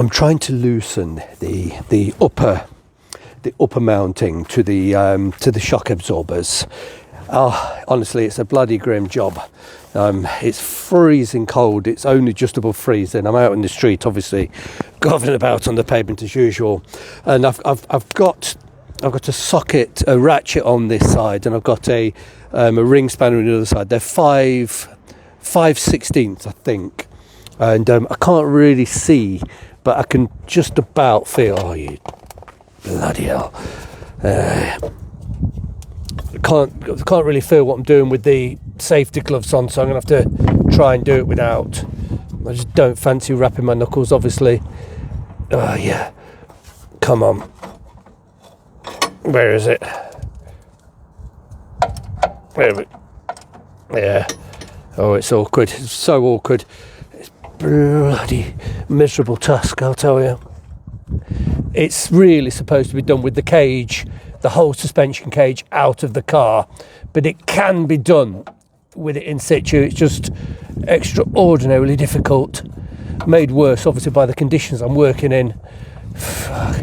I'm trying to loosen the upper mounting to the shock absorbers. Honestly, it's a bloody grim job. It's freezing cold. It's only just above freezing. I'm out in the street, obviously, governing about on the pavement as usual, and I've got a socket, a ratchet on this side, and I've got a ring spanner on the other side. They're 5/16, I think, and I can't really see, but I can just about feel. Oh, you bloody hell! I can't really feel what I'm doing with the safety gloves on, so I'm going to have to try and do it without. I just don't fancy wrapping my knuckles, obviously. Oh, yeah. Come on. Where is it? Where? Yeah. Oh, it's awkward. It's so awkward. It's bloody miserable task, I'll tell you. It's really supposed to be done with the cage, the whole suspension cage out of the car, but it can be done with it in situ. It's just extraordinarily difficult, made worse obviously by the conditions I'm working in. Fuck.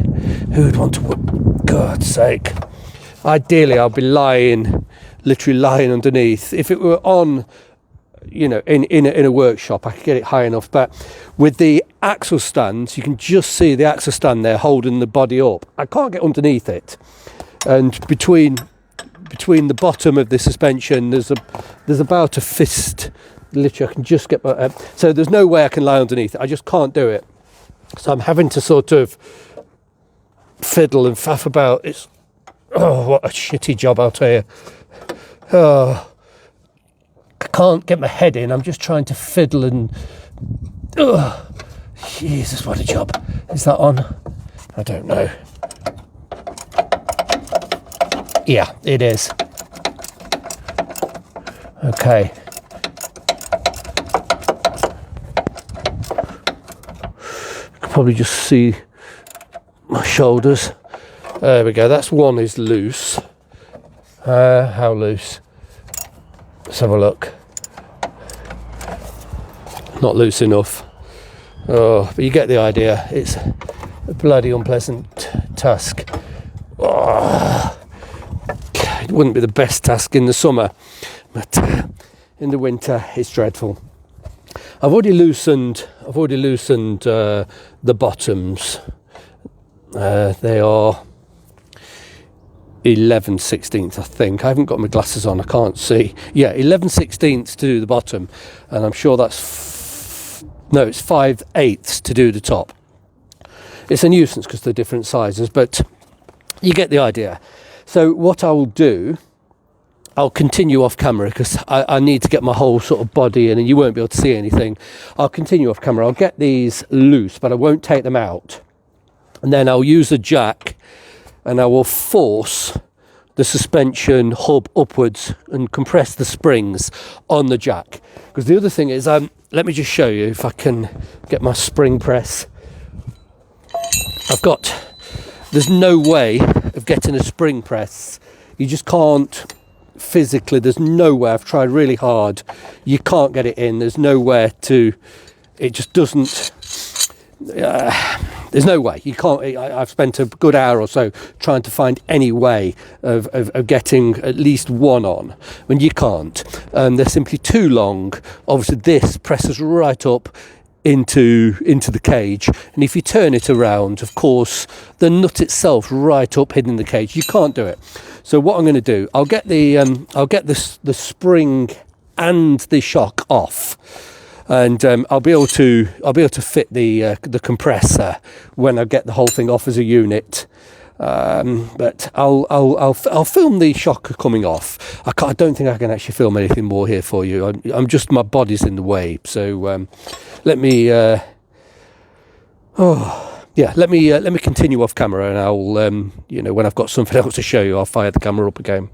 Who'd want to work? God's sake. Ideally I'll be literally lying underneath. If it were on, in a workshop, I could get it high enough, but with the axle stands, you can just see the axle stand there holding the body up. I can't get underneath it, and between the bottom of the suspension there's about a fist. Literally I can just get my so there's no way I can lie underneath it. I just can't do it, so I'm having to sort of fiddle and faff about. It's what a shitty job, I'll tell you. I can't get my head in. I'm just trying to fiddle and Jesus, what a job. Is that on? I don't know. Yeah, it is. Okay. You can probably just see my shoulders. There we go. That's one is loose. How loose? Let's have a look. Not loose enough. Oh, but you get the idea. It's a bloody unpleasant task. Oh, it wouldn't be the best task in the summer, but in the winter it's dreadful. I've already loosened the bottoms. They are 11/16, I think. I haven't got my glasses on, I can't see. Yeah, 11/16 to do the bottom, and I'm sure that's it's 5/8 to do the top. It's a nuisance because they're different sizes, but you get the idea. So what I will do, I'll continue off camera because I need to get my whole sort of body in and you won't be able to see anything. I'll continue off camera. I'll get these loose, but I won't take them out. And then I'll use a jack and I will force the suspension hub upwards and compress the springs on the jack. Because the other thing is, let me just show you if I can get my spring press. There's no way of getting a spring press. You just can't physically. There's no way. I've tried really hard. You can't get it in. There's nowhere to. It just doesn't. There's no way. You can't. I've spent a good hour or so trying to find any way of getting at least one on. When you can't. They're simply too long. Obviously, this presses right up into the cage, and if you turn it around, of course the nut itself right up hidden in the cage. You can't do it. So what I'm going to do, I'll get the spring and the shock off, and I'll be able to fit the compressor when I get the whole thing off as a unit. But I'll film the shock coming off. I don't think I can actually film anything more here for you. I'm just, my body's in the way. So let me continue off camera, and I'll when I've got something else to show you, I'll fire the camera up again.